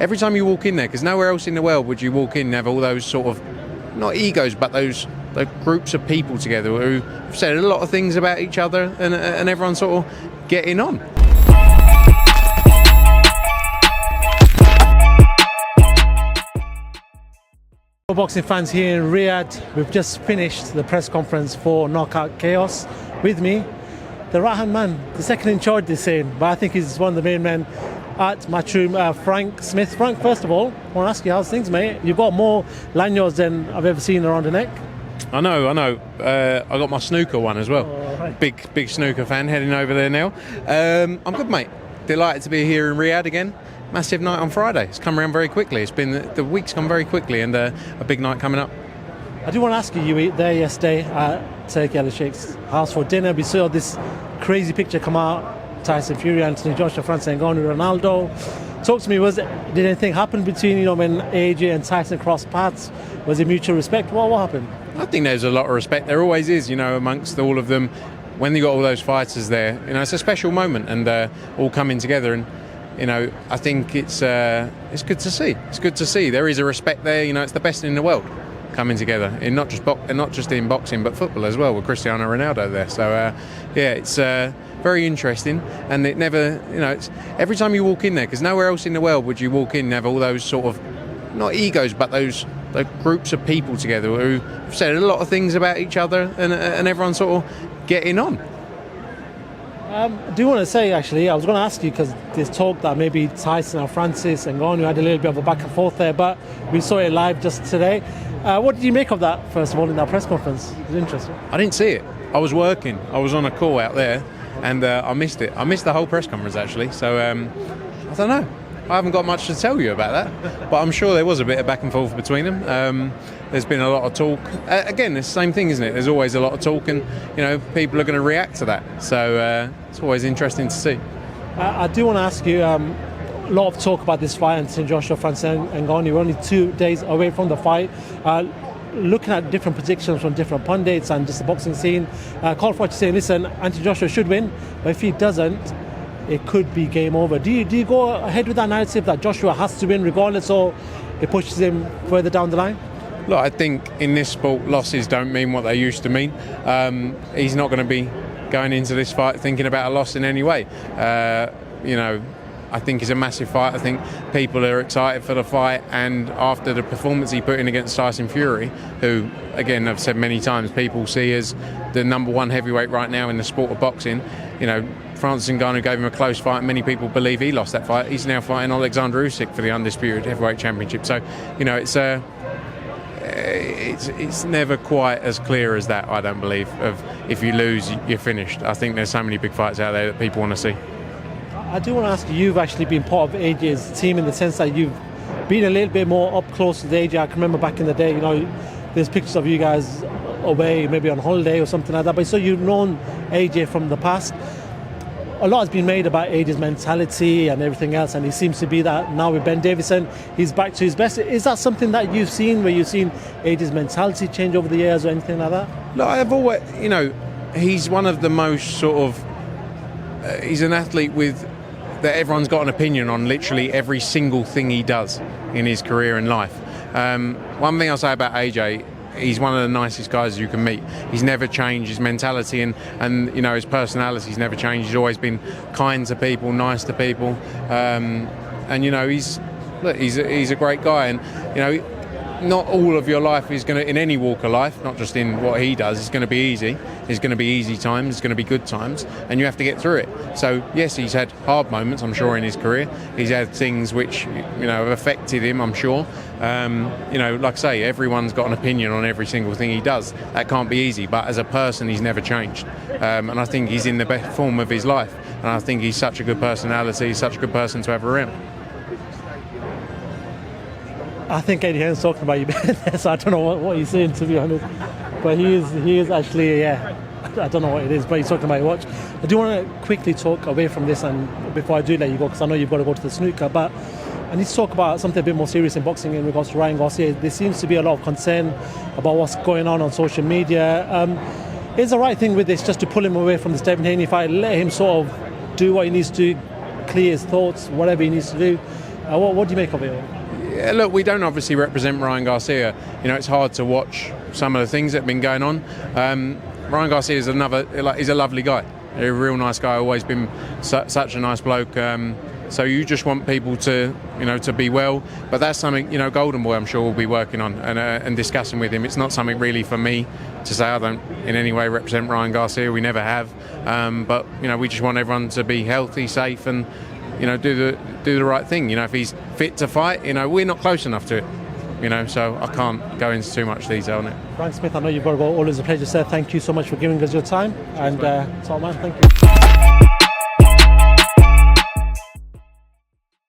Every time you walk in there, because nowhere else in the world would you walk in and have all those sort of, not egos, but those groups of people together who have said a lot of things about each other and everyone sort of getting on. Boxing fans here in Riyadh, we've just finished the press conference for Knockout Chaos. With me, the right-hand man, the second in charge, they're saying, but I think he's one of the main men at Matchroom, Frank Smith. Frank, first of all, I want to ask you, how's things, mate? You've got more lanyards than I've ever seen around the neck. I know. I got my snooker one as well. Oh, right. Big snooker fan, heading over there now. I'm good, mate. Delighted to be here in Riyadh again. Massive night on Friday. It's come around very quickly. The week's gone very quickly, and a big night coming up. I do want to ask you were there yesterday at Turkey Al Sheikh's house for dinner. We saw this crazy picture come out. Tyson, Fury, Anthony Joshua, Francis Ngannou, Ronaldo. Talk to me, did anything happen between, when AJ and Tyson crossed paths? Was it mutual respect? What happened? I think there's a lot of respect. There always is, amongst all of them. When you got all those fighters there, it's a special moment, and all coming together. And I think it's good to see. It's good to see. There is a respect there. It's the best in the world coming together, in not just in boxing, but football as well, with Cristiano Ronaldo there. So it's very interesting, and it never, it's every time you walk in there, because nowhere else in the world would you walk in and have all those sort of, not egos, but those groups of people together who have said a lot of things about each other and everyone sort of getting on. I do want to say, actually, I was going to ask you, because there's talk that maybe Tyson or Francis and Ngannou had a little bit of a back and forth there, but we saw it live just today. What did you make of that, first of all, in that press conference? It was interesting. I didn't see it. I was working. I was on a call out there, and I missed it. I missed the whole press conference, actually. So, I don't know. I haven't got much to tell you about that, but I'm sure there was a bit of back and forth between them. There's been a lot of talk. Again, it's the same thing, isn't it? There's always a lot of talk, and people are going to react to that. So it's always interesting to see. I do want to ask you, a lot of talk about this fight, Anthony Joshua, Francis Ngannou. We're only 2 days away from the fight. Looking at different predictions from different pundits and just the boxing scene, Froch is saying, listen, Anthony Joshua should win, but if he doesn't, it could be game over. Do you go ahead with that narrative that Joshua has to win regardless, or it pushes him further down the line? Look, I think in this sport, losses don't mean what they used to mean. He's not going to be going into this fight thinking about a loss in any way. I think it's a massive fight. I think people are excited for the fight, and after the performance he put in against Tyson Fury, who, again, I've said many times, people see as the number one heavyweight right now in the sport of boxing. Francis Ngannou gave him a close fight. Many people believe he lost that fight. He's now fighting Alexander Usyk for the undisputed heavyweight championship. So, it's never quite as clear as that, I don't believe, of if you lose, you're finished. I think there's so many big fights out there that people want to see. I do want to ask you, you've actually been part of AJ's team in the sense that you've been a little bit more up close with AJ. I can remember back in the day, there's pictures of you guys away, maybe on holiday or something like that. But so you've known AJ from the past. A lot has been made about AJ's mentality and everything else, and he seems to be that now with Ben Davison. He's back to his best. Is that something that you've seen, where you've seen AJ's mentality change over the years or anything like that? Look, I've always, he's one of the most sort of, he's an athlete that everyone's got an opinion on literally every single thing he does in his career and life. One thing I'll say about AJ, he's one of the nicest guys you can meet. He's never changed. His mentality and his personality's never changed. He's always been kind to people, nice to people, he's a great guy. And not all of your life is going to, in any walk of life, not just in what he does, it's going to be easy. There's going to be easy times, it's going to be good times, and you have to get through it. So yes, he's had hard moments, I'm sure, in his career. He's had things which have affected him, I'm sure. Like I say, everyone's got an opinion on every single thing he does. That can't be easy, but as a person, he's never changed. And I think he's in the best form of his life. And I think he's such a good personality, such a good person to have around. I think Eddie Hearn's talking about you, so I don't know what he's saying, to be honest. But he is actually, I don't know what it is, but he's talking about your watch. I do want to quickly talk away from this, and before I do let you go, because I know you've got to go to the snooker, but I need to talk about something a bit more serious in boxing in regards to Ryan Garcia. There seems to be a lot of concern about what's going on social media. Is the right thing with this just to pull him away from the Devin Haney fight, let him sort of do what he needs to do, clear his thoughts, whatever he needs to do? What do you make of it? Yeah, look, we don't obviously represent Ryan Garcia. You know, it's hard to watch some of the things that have been going on. Ryan Garcia is he's a lovely guy, a real nice guy. Always been such a nice bloke. So you just want people to, to be well. But that's something, Golden Boy, I'm sure, will be working on and discussing with him. It's not something really for me to say. I don't in any way represent Ryan Garcia. We never have. But we just want everyone to be healthy, safe, and do the right thing. If he's fit to fight, we're not close enough to it. So I can't go into too much detail on it. Frank Smith, I know you've got to go. Always a pleasure, sir. Thank you so much for giving us your time. And top man, thank you.